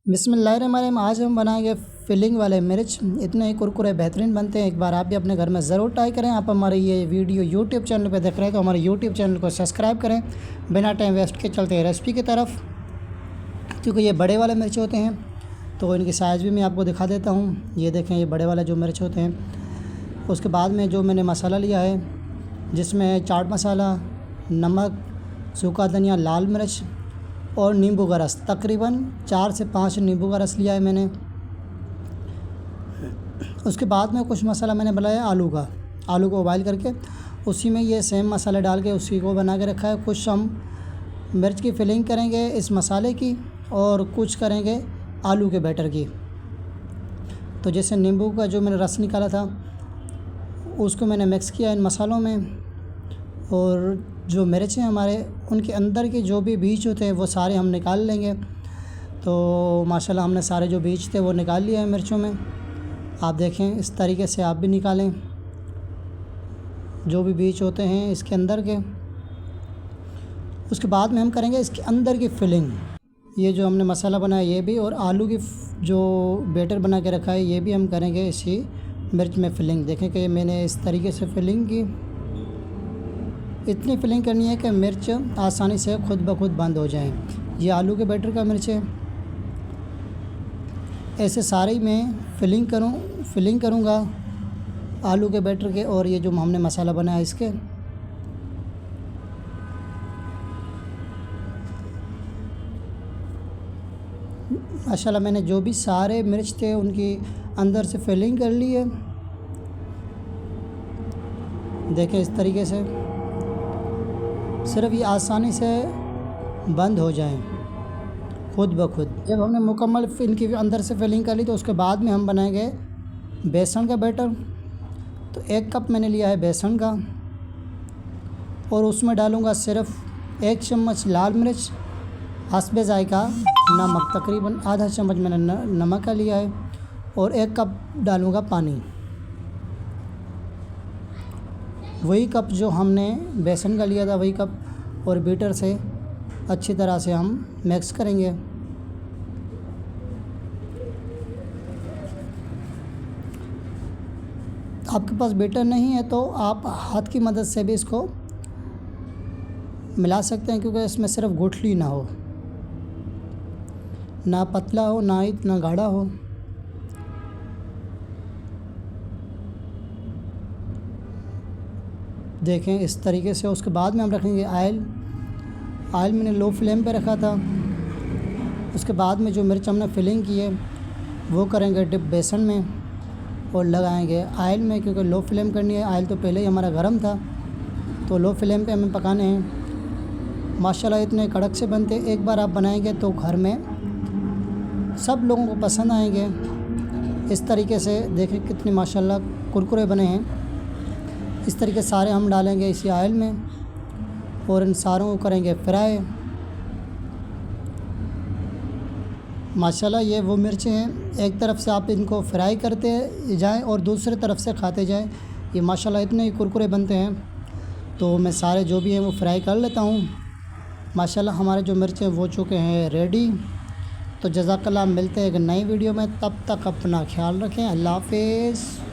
बिस्मिल्लाहिर्रहमानिर्रहीम। आज हम बनाएंगे फिलिंग वाले मिर्च। इतने ही कुरकुरे बेहतरीन बनते हैं। एक बार आप भी अपने घर में ज़रूर ट्राई करें। आप हमारे ये वीडियो यूट्यूब चैनल पे देख रहे हैं तो हमारे यूट्यूब चैनल को सब्सक्राइब करें। बिना टाइम वेस्ट के चलते हैं रेसिपी की तरफ। क्योंकि ये बड़े वाले मिर्च होते हैं तो इनकी साइज़ भी मैं आपको दिखा देता हूँ। ये देखें, ये बड़े वाले जो मिर्च होते हैं। उसके बाद में जो मैंने मसाला लिया है, जिसमें चाट मसाला, नमक, सूखा धनिया, लाल मिर्च और नींबू का रस, तकरीबन 4 से 5 नींबू का रस लिया है मैंने। उसके बाद में कुछ मसाला मैंने बनाया आलू को बॉयल करके उसी में ये सेम मसाले डाल के उसी को बना के रखा है। कुछ हम मिर्च की फिलिंग करेंगे इस मसाले की और कुछ करेंगे आलू के बैटर की। तो जैसे नींबू का जो मैंने रस निकाला था उसको मैंने मिक्स किया इन मसालों में, और जो मिर्च हैं हमारे उनके अंदर के जो भी बीज होते हैं वो सारे हम निकाल लेंगे। तो माशाल्लाह हमने सारे जो बीज थे वो निकाल लिए हैं मिर्चों में। आप देखें इस तरीके से आप भी निकालें जो भी बीज होते हैं इसके अंदर के। उसके बाद में हम करेंगे इसके अंदर की फिलिंग। ये जो हमने मसाला बनाया ये भी, और आलू की जो बैटर बना के रखा है ये भी हम करेंगे इसी मिर्च में फिलिंग। देखें कि मैंने इस तरीके से फिलिंग की। इतनी फिलिंग करनी है कि मिर्च आसानी से खुद ब खुद बंद हो जाए। ये आलू के बैटर का मिर्च है। ऐसे सारे ही मैं फिलिंग करूँगा आलू के बैटर के और ये जो हमने मसाला बनाया इसके। माशाल्लाह मैंने जो भी सारे मिर्च थे उनकी अंदर से फिलिंग कर ली है। देखें इस तरीके से सिर्फ ये आसानी से बंद हो जाएं खुद ब खुद। जब हमने मुकम्मल इनकी अंदर से फिलिंग कर ली तो उसके बाद में हम बनाएंगे बेसन का बैटर। तो 1 कप मैंने लिया है बेसन का और उसमें डालूँगा सिर्फ 1 चम्मच लाल मिर्च, हस्बे जायका नमक, तकरीबन आधा चम्मच मैंने नमक का लिया है, और 1 कप डालूँगा पानी। वही कप जो हमने बेसन का लिया था वही कप, और बीटर से अच्छी तरह से हम मिक्स करेंगे। आपके पास बीटर नहीं है तो आप हाथ की मदद से भी इसको मिला सकते हैं, क्योंकि इसमें सिर्फ गुठली ना हो, ना पतला हो ना इतना गाढ़ा हो। देखें इस तरीके से। उसके बाद में हम रखेंगे आयल मैंने लो फ्लेम पे रखा था। उसके बाद में जो मिर्च हमने फिलिंग की है वो करेंगे डिप बेसन में और लगाएंगे आयल में, क्योंकि लो फ्लेम करनी है। आयल तो पहले ही हमारा गर्म था तो लो फ्लेम पे हमें पकाने हैं। माशाल्लाह इतने कड़क से बनते, एक बार आप बनाएंगे तो घर में सब लोगों को पसंद आएंगे। इस तरीके से देखें कितनी माशाल्लाह कुरकुरे बने हैं। इस तरीके सारे हम डालेंगे इसी आयल में और इन सारों को करेंगे फ्राई। माशाल्लाह ये वो मिर्चें हैं, एक तरफ से आप इनको फ्राई करते जाएं और दूसरी तरफ से खाते जाएं। ये माशाल्लाह इतने ही कुरकुरे बनते हैं। तो मैं सारे जो भी हैं वो फ्राई कर लेता हूँ। माशाल्लाह हमारे जो मिर्चें वो चुके हैं रेडी। तो जज़ाकल्लाह, मिलते हैं एक नई वीडियो में। तब तक अपना ख्याल रखें। अल्लाह हाफ़िज़।